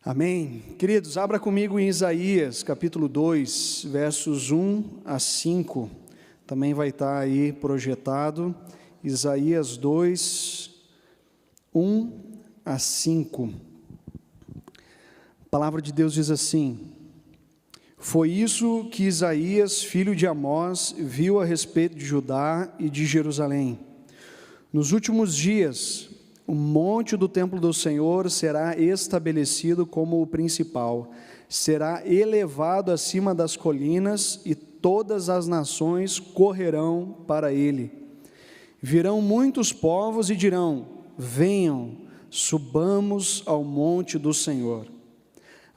Amém? Queridos, abra comigo em Isaías, capítulo 2, versos 1 a 5. Também vai estar aí projetado. Isaías 2, 1 a 5. A palavra de Deus diz assim: Foi isso que Isaías, filho de Amós, viu a respeito de Judá e de Jerusalém. Nos últimos dias, o monte do templo do Senhor será estabelecido como o principal, será elevado acima das colinas e todas as nações correrão para ele. Virão muitos povos e dirão: venham, subamos ao monte do Senhor,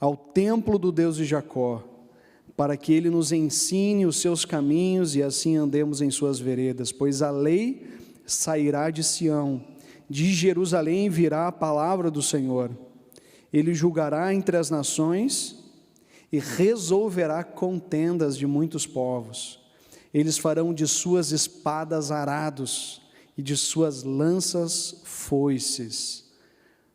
ao templo do Deus de Jacó, para que ele nos ensine os seus caminhos e assim andemos em suas veredas, pois a lei sairá de Sião, de Jerusalém virá a palavra do Senhor. Ele julgará entre as nações e resolverá contendas de muitos povos. Eles farão de suas espadas arados e de suas lanças foices.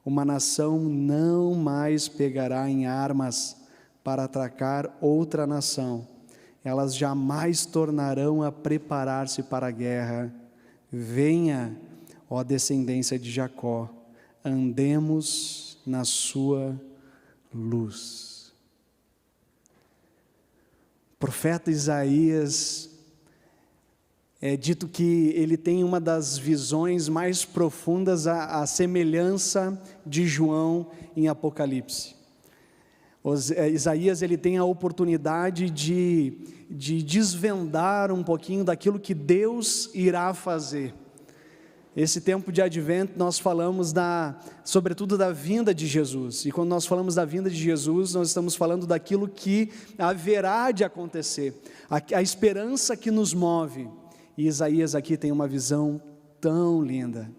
Uma nação não mais pegará em armas para atracar outra nação. Elas jamais tornarão a preparar-se para a guerra. Venha, ó descendência de Jacó, andemos na sua luz. O profeta Isaías, é dito que ele tem uma das visões mais profundas, a semelhança de João em Apocalipse. Isaías ele tem a oportunidade de desvendar um pouquinho daquilo que Deus irá fazer. Esse tempo de advento nós falamos sobretudo da vinda de Jesus, e quando nós falamos da vinda de Jesus, nós estamos falando daquilo que haverá de acontecer, a esperança que nos move. E Isaías aqui tem uma visão tão linda,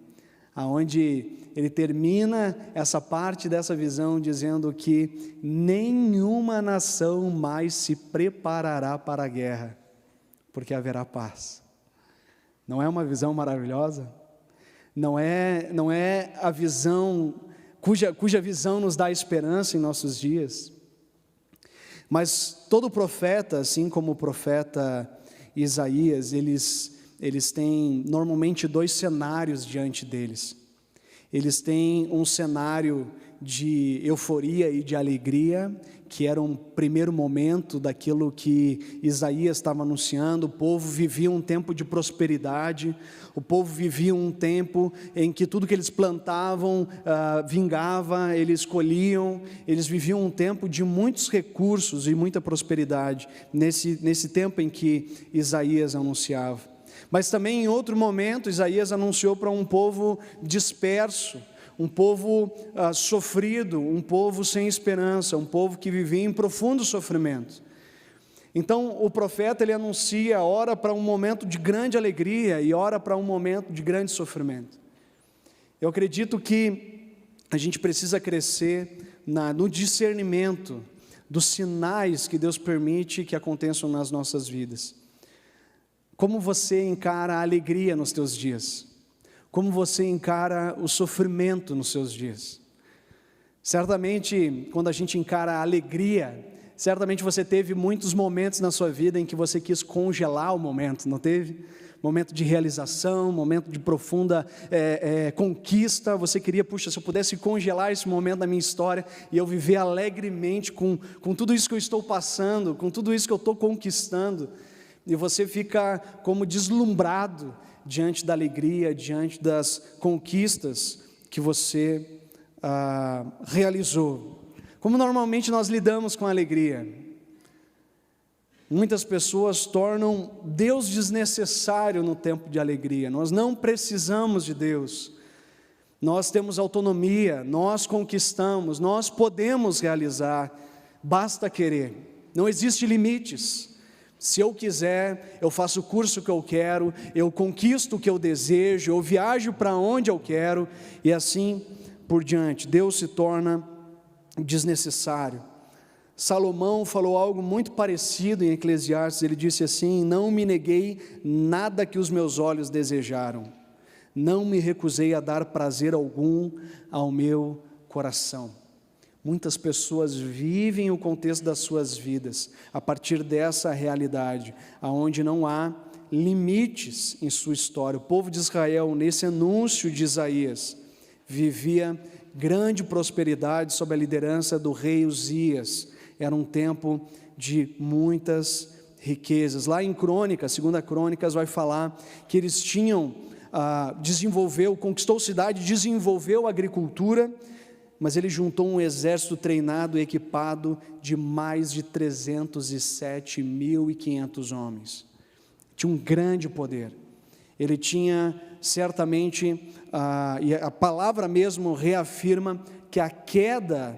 aonde ele termina essa parte dessa visão dizendo que nenhuma nação mais se preparará para a guerra, porque haverá paz. Não é uma visão maravilhosa? Não é a visão cuja visão nos dá esperança em nossos dias? Mas todo profeta, assim como o profeta Isaías, eles têm normalmente dois cenários diante deles. Eles têm um cenário de euforia e de alegria, que era um primeiro momento daquilo que Isaías estava anunciando. O povo vivia um tempo de prosperidade, o povo vivia um tempo em que tudo que eles plantavam vingava, eles colhiam, eles viviam um tempo de muitos recursos e muita prosperidade, nesse tempo em que Isaías anunciava. Mas também em outro momento, Isaías anunciou para um povo disperso, um povo sofrido, um povo sem esperança, um povo que vivia em profundo sofrimento. Então o profeta ele anuncia, ora para um momento de grande alegria e ora para um momento de grande sofrimento. Eu acredito que a gente precisa crescer no discernimento dos sinais que Deus permite que aconteçam nas nossas vidas. Como você encara a alegria nos teus dias? Como você encara o sofrimento nos seus dias? Certamente, quando a gente encara a alegria, certamente você teve muitos momentos na sua vida em que você quis congelar o momento, não teve? Momento de realização, momento de profunda conquista. Você queria, puxa, se eu pudesse congelar esse momento da minha história e eu viver alegremente com tudo isso que eu estou passando, com tudo isso que eu estou conquistando. E você fica como deslumbrado diante da alegria, diante das conquistas que você realizou. Como normalmente nós lidamos com a alegria? Muitas pessoas tornam Deus desnecessário no tempo de alegria. Nós não precisamos de Deus. Nós temos autonomia, nós conquistamos, nós podemos realizar, basta querer. Não existe limites. Se eu quiser, eu faço o curso que eu quero, eu conquisto o que eu desejo, eu viajo para onde eu quero, e assim por diante. Deus se torna desnecessário. Salomão falou algo muito parecido em Eclesiastes. Ele disse assim: não me neguei nada que os meus olhos desejaram, não me recusei a dar prazer algum ao meu coração. Muitas pessoas vivem o contexto das suas vidas a partir dessa realidade, aonde não há limites em sua história. O povo de Israel, nesse anúncio de Isaías, vivia grande prosperidade sob a liderança do rei Uzias. Era um tempo de muitas riquezas. Lá em Crônicas, 2 Crônicas, vai falar que eles tinham, conquistou cidade, desenvolveu a agricultura, mas ele juntou um exército treinado e equipado de mais de 307.500 homens. Tinha um grande poder. Ele tinha certamente, e a palavra mesmo reafirma que a queda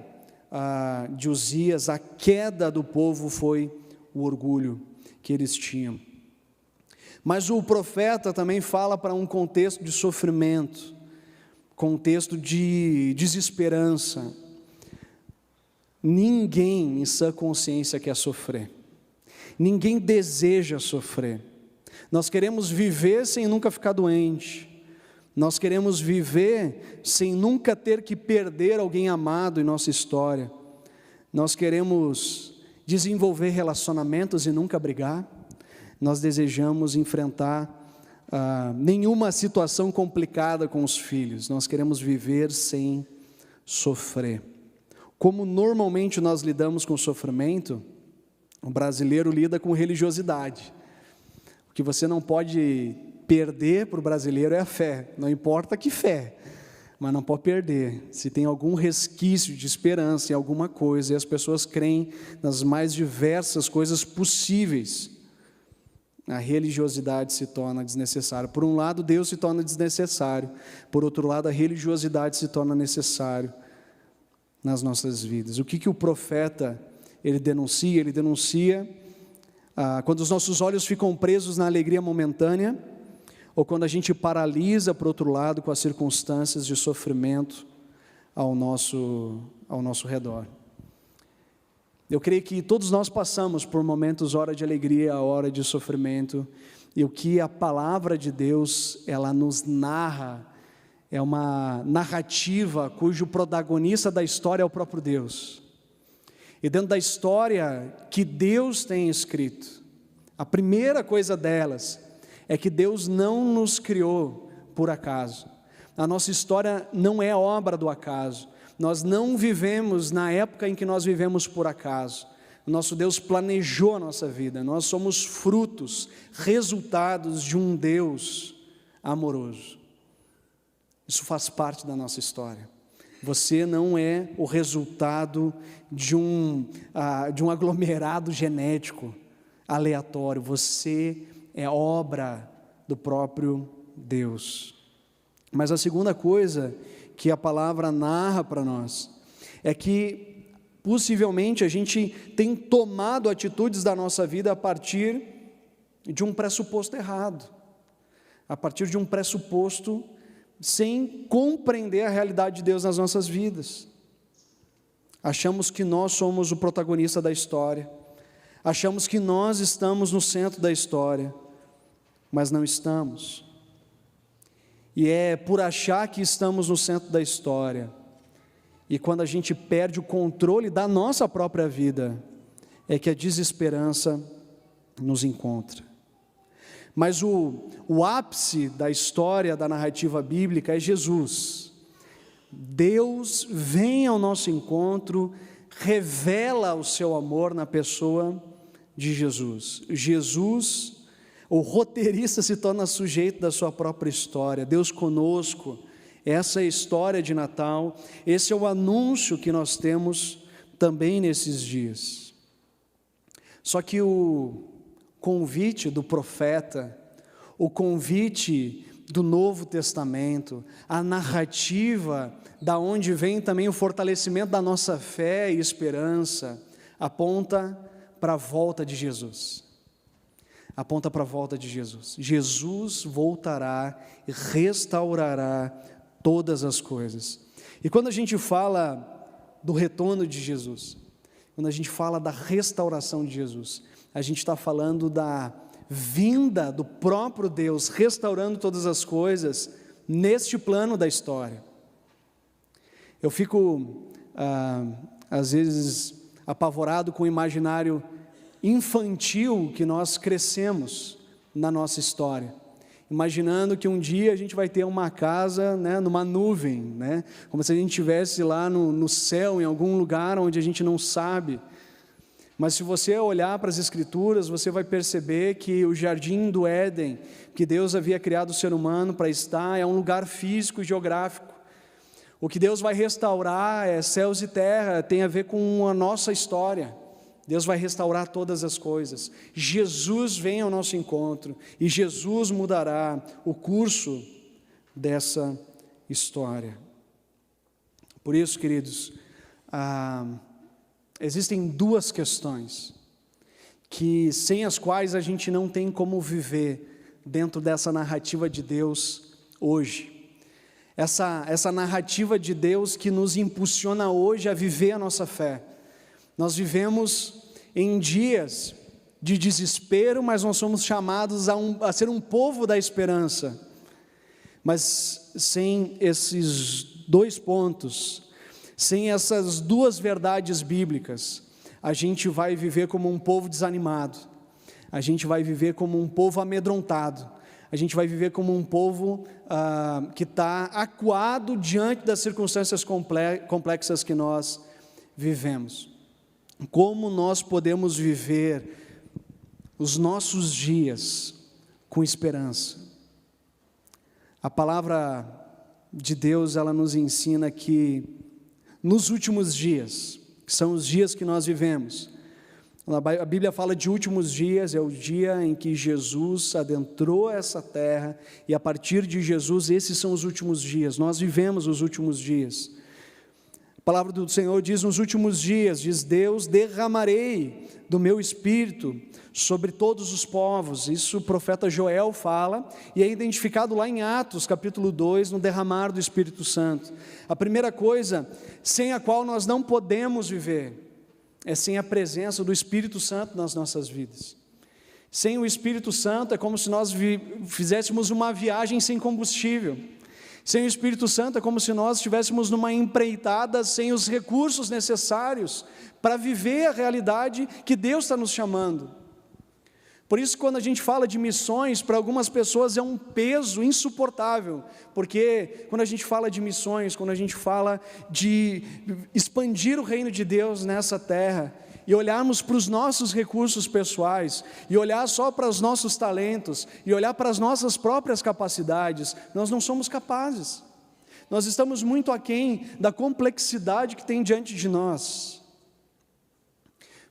de Uzias, a queda do povo foi o orgulho que eles tinham. Mas o profeta também fala para um contexto de sofrimento, contexto de desesperança. Ninguém em sã consciência quer sofrer, ninguém deseja sofrer. Nós queremos viver sem nunca ficar doente, nós queremos viver sem nunca ter que perder alguém amado em nossa história, nós queremos desenvolver relacionamentos e nunca brigar, nós desejamos enfrentar nenhuma situação complicada com os filhos, nós queremos viver sem sofrer. Como normalmente nós lidamos com o sofrimento, o brasileiro lida com religiosidade. O que você não pode perder para o brasileiro é a fé, não importa que fé, mas não pode perder. Se tem algum resquício de esperança em alguma coisa, e as pessoas creem nas mais diversas coisas possíveis, a religiosidade se torna desnecessária. Por um lado, Deus se torna desnecessário, por outro lado, a religiosidade se torna necessário nas nossas vidas. O que o profeta ele denuncia? Ele denuncia quando os nossos olhos ficam presos na alegria momentânea, ou quando a gente paralisa, por outro lado, com as circunstâncias de sofrimento ao nosso redor. Eu creio que todos nós passamos por momentos, hora de alegria, hora de sofrimento, e o que a palavra de Deus, ela nos narra, é uma narrativa cujo protagonista da história é o próprio Deus. E dentro da história que Deus tem escrito, a primeira coisa delas é que Deus não nos criou por acaso. A nossa história não é obra do acaso. Nós não vivemos na época em que nós vivemos por acaso. O nosso Deus planejou a nossa vida. Nós somos frutos, resultados de um Deus amoroso. Isso faz parte da nossa história. Você não é o resultado de um aglomerado genético aleatório. Você é obra do próprio Deus. Mas a segunda coisa que a palavra narra para nós é que possivelmente a gente tem tomado atitudes da nossa vida a partir de um pressuposto errado, a partir de um pressuposto sem compreender a realidade de Deus nas nossas vidas. Achamos que nós somos o protagonista da história, achamos que nós estamos no centro da história, mas não estamos. E é por achar que estamos no centro da história, e quando a gente perde o controle da nossa própria vida, é que a desesperança nos encontra. Mas o ápice da história, da narrativa bíblica é Jesus. Deus vem ao nosso encontro, revela o seu amor na pessoa de Jesus. Jesus, o roteirista, se torna sujeito da sua própria história. Deus conosco, essa é a história de Natal, esse é o anúncio que nós temos também nesses dias. Só que o convite do profeta, o convite do Novo Testamento, a narrativa da onde vem também o fortalecimento da nossa fé e esperança, aponta para a volta de Jesus. Aponta para a volta de Jesus. Jesus voltará e restaurará todas as coisas. E quando a gente fala do retorno de Jesus, quando a gente fala da restauração de Jesus, a gente está falando da vinda do próprio Deus, restaurando todas as coisas, neste plano da história. Eu fico às vezes apavorado com o imaginário infantil que nós crescemos na nossa história, imaginando que um dia a gente vai ter uma casa, né, numa nuvem, né, como se a gente estivesse lá no céu, em algum lugar onde a gente não sabe. Mas se você olhar para as Escrituras, você vai perceber que o jardim do Éden, que Deus havia criado o ser humano para estar, é um lugar físico e geográfico. O que Deus vai restaurar é céus e terra, tem a ver com a nossa história. Deus vai restaurar todas as coisas. Jesus vem ao nosso encontro e Jesus mudará o curso dessa história. Por isso, queridos, existem duas questões que, sem as quais a gente não tem como viver dentro dessa narrativa de Deus hoje. Essa narrativa de Deus que nos impulsiona hoje a viver a nossa fé. Nós vivemos em dias de desespero, mas nós somos chamados a ser um povo da esperança. Mas sem esses dois pontos, sem essas duas verdades bíblicas, a gente vai viver como um povo desanimado, a gente vai viver como um povo amedrontado, a gente vai viver como um povo que está acuado diante das circunstâncias complexas que nós vivemos. Como nós podemos viver os nossos dias com esperança? A palavra de Deus, ela nos ensina que nos últimos dias, que são os dias que nós vivemos, a Bíblia fala de últimos dias, é o dia em que Jesus adentrou essa terra, e a partir de Jesus, esses são os últimos dias, nós vivemos os últimos dias. A palavra do Senhor diz, nos últimos dias, diz Deus, derramarei do meu Espírito sobre todos os povos. Isso o profeta Joel fala, e é identificado lá em Atos, capítulo 2, no derramar do Espírito Santo. A primeira coisa, sem a qual nós não podemos viver, é sem a presença do Espírito Santo nas nossas vidas. Sem o Espírito Santo, é como se nós fizéssemos uma viagem sem combustível. Sem o Espírito Santo, é como se nós estivéssemos numa empreitada sem os recursos necessários para viver a realidade que Deus está nos chamando. Por isso, quando a gente fala de missões, para algumas pessoas é um peso insuportável, porque quando a gente fala de missões, quando a gente fala de expandir o reino de Deus nessa terra, e olharmos para os nossos recursos pessoais, e olhar só para os nossos talentos, e olhar para as nossas próprias capacidades, nós não somos capazes. Nós estamos muito aquém da complexidade que tem diante de nós.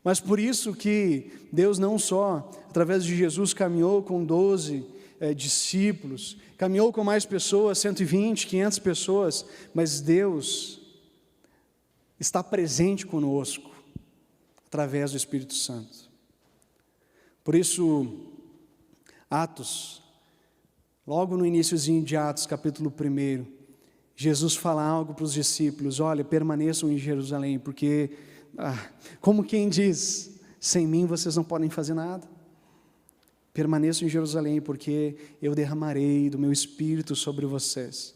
Mas por isso que Deus não só, através de Jesus, caminhou com 12 discípulos, caminhou com mais pessoas, 120, 500 pessoas, mas Deus está presente conosco, através do Espírito Santo. Por isso, Atos, logo no iniciozinho de Atos, capítulo 1, Jesus fala algo para os discípulos, olha, permaneçam em Jerusalém, porque, como quem diz, sem mim vocês não podem fazer nada. Permaneçam em Jerusalém, porque eu derramarei do meu Espírito sobre vocês.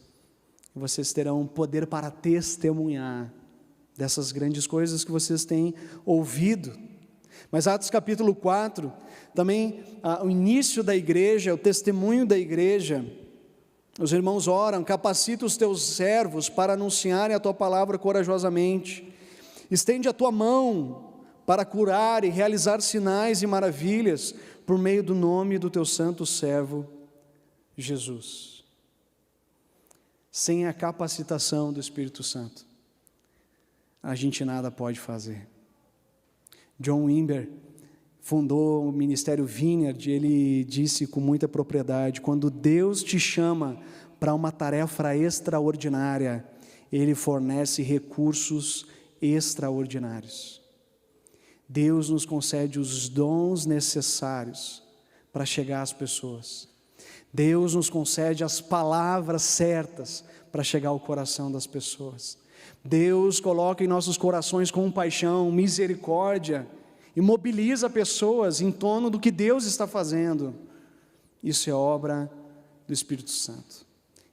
E vocês terão poder para testemunhar dessas grandes coisas que vocês têm ouvido. Mas Atos capítulo 4, também o início da igreja, o testemunho da igreja, os irmãos oram, capacita os teus servos para anunciarem a tua palavra corajosamente, estende a tua mão para curar e realizar sinais e maravilhas, por meio do nome do teu santo servo, Jesus. Sem a capacitação do Espírito Santo, a gente nada pode fazer. John Wimber fundou o Ministério Vineyard, ele disse com muita propriedade, quando Deus te chama para uma tarefa extraordinária, Ele fornece recursos extraordinários. Deus nos concede os dons necessários para chegar às pessoas. Deus nos concede as palavras certas para chegar ao coração das pessoas. Deus coloca em nossos corações compaixão, misericórdia, e mobiliza pessoas em torno do que Deus está fazendo. Isso é obra do Espírito Santo.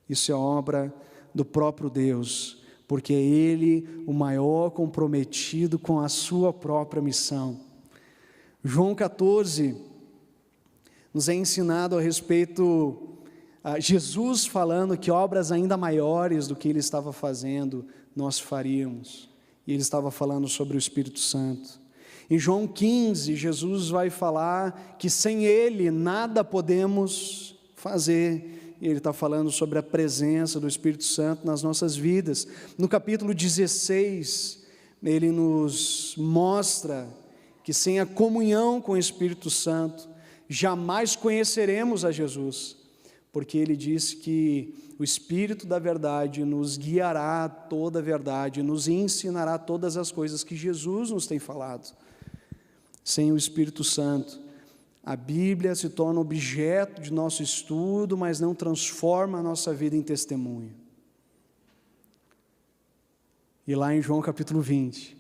Isso é obra do próprio Deus, porque é Ele o maior comprometido com a sua própria missão. João 14 nos é ensinado a respeito, Jesus falando que obras ainda maiores do que Ele estava fazendo, nós faríamos. E Ele estava falando sobre o Espírito Santo. Em João 15, Jesus vai falar que sem Ele nada podemos fazer. E Ele está falando sobre a presença do Espírito Santo nas nossas vidas. No capítulo 16, Ele nos mostra que sem a comunhão com o Espírito Santo, jamais conheceremos a Jesus, porque Ele disse que o Espírito da verdade nos guiará a toda a verdade, nos ensinará todas as coisas que Jesus nos tem falado. Sem o Espírito Santo, a Bíblia se torna objeto de nosso estudo, mas não transforma a nossa vida em testemunho. E lá em João capítulo 20,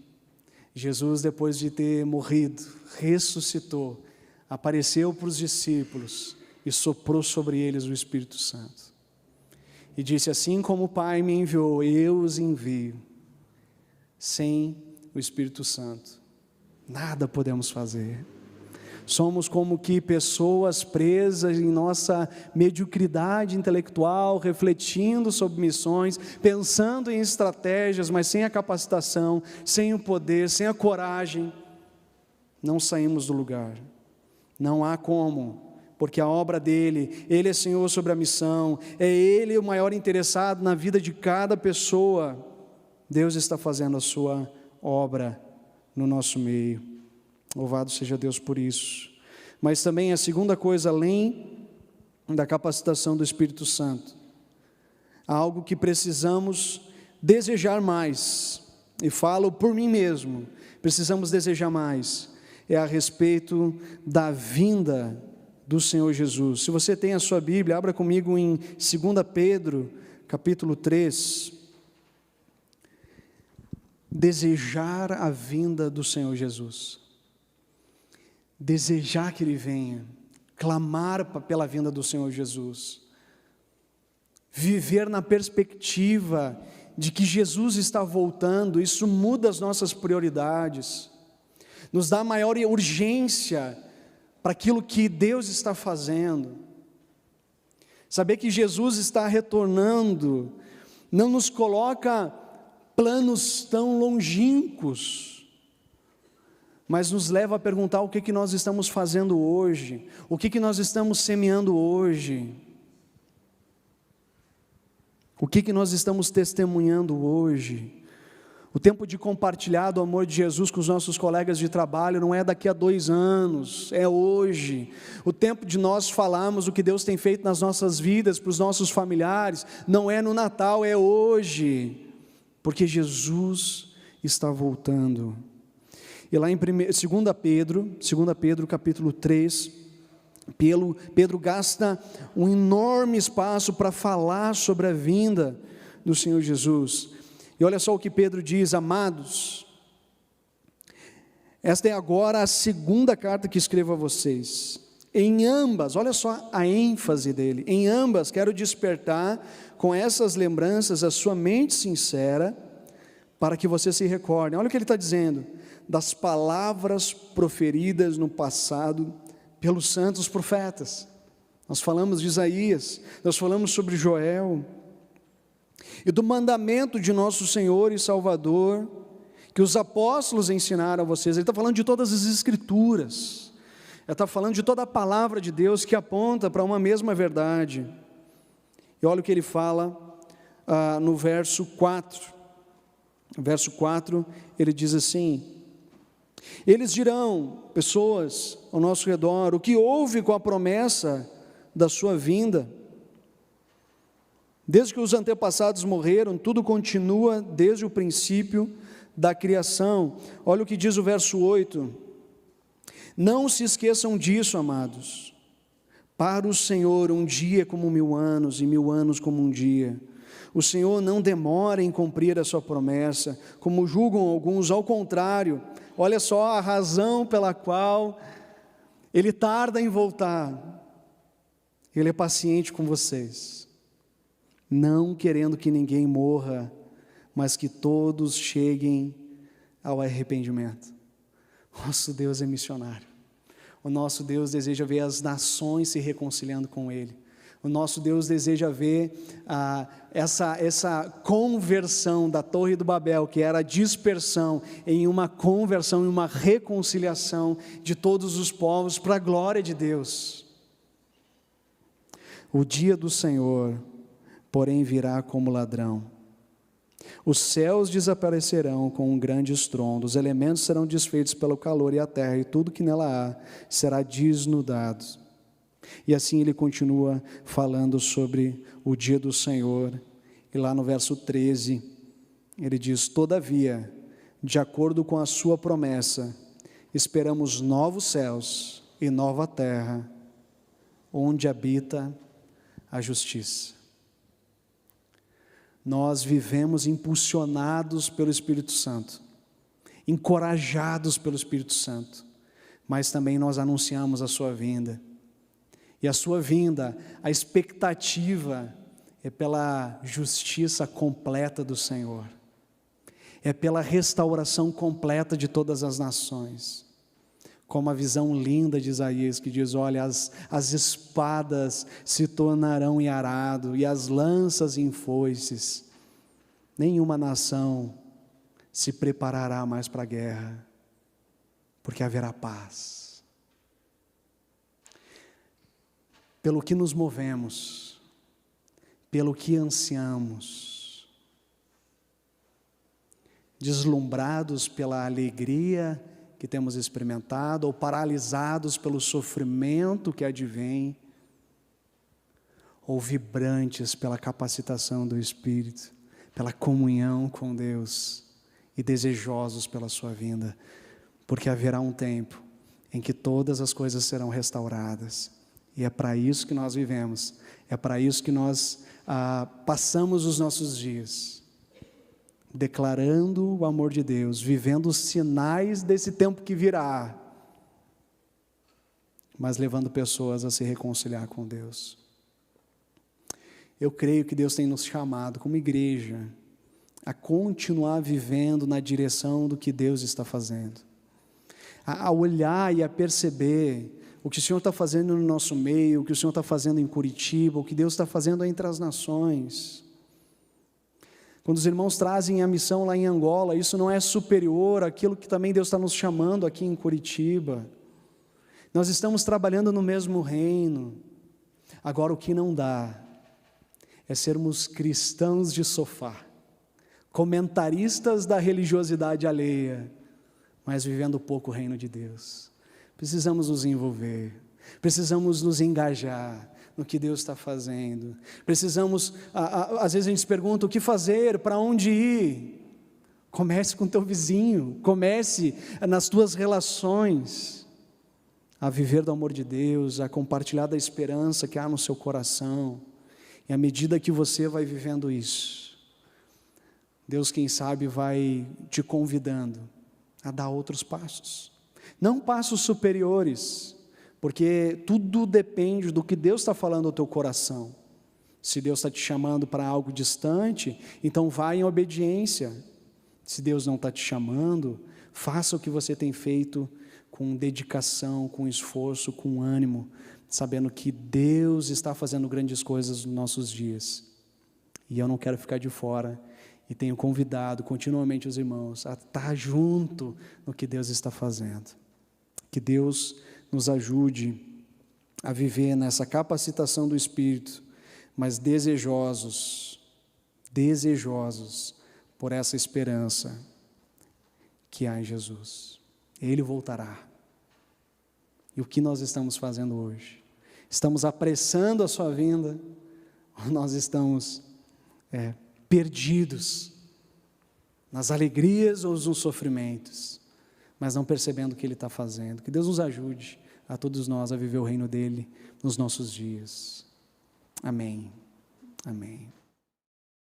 Jesus, depois de ter morrido, ressuscitou, apareceu para os discípulos e soprou sobre eles o Espírito Santo. E disse: assim como o Pai me enviou, eu os envio. Sem o Espírito Santo, nada podemos fazer. Somos como que pessoas presas em nossa mediocridade intelectual, refletindo sobre missões, pensando em estratégias, mas sem a capacitação, sem o poder, sem a coragem, não saímos do lugar. Não há como, porque a obra dele, Ele é Senhor sobre a missão, é Ele o maior interessado na vida de cada pessoa. Deus está fazendo a sua obra no nosso meio. Louvado seja Deus por isso. Mas também a segunda coisa, além da capacitação do Espírito Santo, há algo que precisamos desejar mais, e falo por mim mesmo, precisamos desejar mais, é a respeito da vinda do Senhor Jesus. Se você tem a sua Bíblia, abra comigo em 2 Pedro, capítulo 3, desejar a vinda do Senhor Jesus. Desejar que Ele venha, clamar pela vinda do Senhor Jesus, viver na perspectiva de que Jesus está voltando, isso muda as nossas prioridades, nos dá maior urgência para aquilo que Deus está fazendo. Saber que Jesus está retornando, não nos coloca planos tão longínquos, mas nos leva a perguntar o que nós estamos fazendo hoje, o que nós estamos semeando hoje, o que nós estamos testemunhando hoje. O tempo de compartilhar do amor de Jesus com os nossos colegas de trabalho não é daqui a 2 anos, é hoje. O tempo de nós falarmos o que Deus tem feito nas nossas vidas, para os nossos familiares, não é no Natal, é hoje, porque Jesus está voltando. E lá em 2 Pedro capítulo 3, Pedro gasta um enorme espaço para falar sobre a vinda do Senhor Jesus. E olha só o que Pedro diz: amados, esta é agora a segunda carta que escrevo a vocês. Em ambas, olha só a ênfase dele, em ambas quero despertar com essas lembranças a sua mente sincera, para que vocês se recordem. Olha o que ele está dizendo: das palavras proferidas no passado pelos santos profetas. Nós falamos de Isaías, nós falamos sobre Joel, e do mandamento de nosso Senhor e Salvador, que os apóstolos ensinaram a vocês. Ele está falando de todas as escrituras, ele está falando de toda a palavra de Deus que aponta para uma mesma verdade. E olha o que ele fala no verso 4. No verso 4, ele diz assim: eles dirão, pessoas ao nosso redor, o que houve com a promessa da sua vinda? Desde que os antepassados morreram, tudo continua desde o princípio da criação. Olha o que diz o verso 8: não se esqueçam disso, amados, para o Senhor um dia é como 1000 anos, e 1000 anos como um dia. O Senhor não demora em cumprir a sua promessa, como julgam alguns, ao contrário, olha só a razão pela qual Ele tarda em voltar. Ele é paciente com vocês, não querendo que ninguém morra, mas que todos cheguem ao arrependimento. Nosso Deus é missionário. O nosso Deus deseja ver as nações se reconciliando com Ele. O nosso Deus deseja ver essa conversão da Torre do Babel, que era a dispersão, em uma conversão, em uma reconciliação de todos os povos para a glória de Deus. O dia do Senhor, porém, virá como ladrão. Os céus desaparecerão com um grande estrondo, os elementos serão desfeitos pelo calor, e a terra e tudo que nela há será desnudado. E assim ele continua falando sobre o dia do Senhor, e lá no verso 13, ele diz: todavia, de acordo com a sua promessa, esperamos novos céus e nova terra, onde habita a justiça. Nós vivemos impulsionados pelo Espírito Santo, encorajados pelo Espírito Santo, mas também nós anunciamos a sua vinda. E a sua vinda, a expectativa é pela justiça completa do Senhor, é pela restauração completa de todas as nações. Como a visão linda de Isaías, que diz: olha, as espadas se tornarão em arado, e as lanças em foices. Nenhuma nação se preparará mais para a guerra, porque haverá paz. Pelo que nos movemos, pelo que ansiamos, deslumbrados pela alegria que temos experimentado, ou paralisados pelo sofrimento que advém, ou vibrantes pela capacitação do Espírito, pela comunhão com Deus, e desejosos pela sua vinda, porque haverá um tempo em que todas as coisas serão restauradas, e é para isso que nós vivemos, é para isso que nós passamos os nossos dias, declarando o amor de Deus, vivendo os sinais desse tempo que virá, mas levando pessoas a se reconciliar com Deus. Eu creio que Deus tem nos chamado como igreja a continuar vivendo na direção do que Deus está fazendo, a olhar e a perceber o que o Senhor está fazendo no nosso meio, o que o Senhor está fazendo em Curitiba, o que Deus está fazendo entre as nações. Quando os irmãos trazem a missão lá em Angola, isso não é superior àquilo que também Deus está nos chamando aqui em Curitiba. Nós estamos trabalhando no mesmo reino. Agora, o que não dá é sermos cristãos de sofá, comentaristas da religiosidade alheia, mas vivendo pouco o reino de Deus. Precisamos nos envolver, precisamos nos engajar no que Deus está fazendo. Precisamos, às vezes a gente se pergunta: o que fazer, para onde ir? Comece com o teu vizinho, comece nas tuas relações, a viver do amor de Deus, a compartilhar da esperança que há no seu coração, e à medida que você vai vivendo isso, Deus, quem sabe, vai te convidando a dar outros passos, não passos superiores, porque tudo depende do que Deus está falando ao teu coração. Se Deus está te chamando para algo distante, então vá em obediência. Se Deus não está te chamando, faça o que você tem feito com dedicação, com esforço, com ânimo, sabendo que Deus está fazendo grandes coisas nos nossos dias. E eu não quero ficar de fora, e tenho convidado continuamente os irmãos a estar junto no que Deus está fazendo. Que Deus nos ajude a viver nessa capacitação do Espírito, mas desejosos por essa esperança que há em Jesus. Ele voltará. E o que nós estamos fazendo hoje? Estamos apressando a sua vinda, ou nós estamos perdidos nas alegrias ou nos sofrimentos, mas não percebendo o que Ele está fazendo? Que Deus nos ajude a todos nós a viver o reino dEle nos nossos dias. Amém. Amém.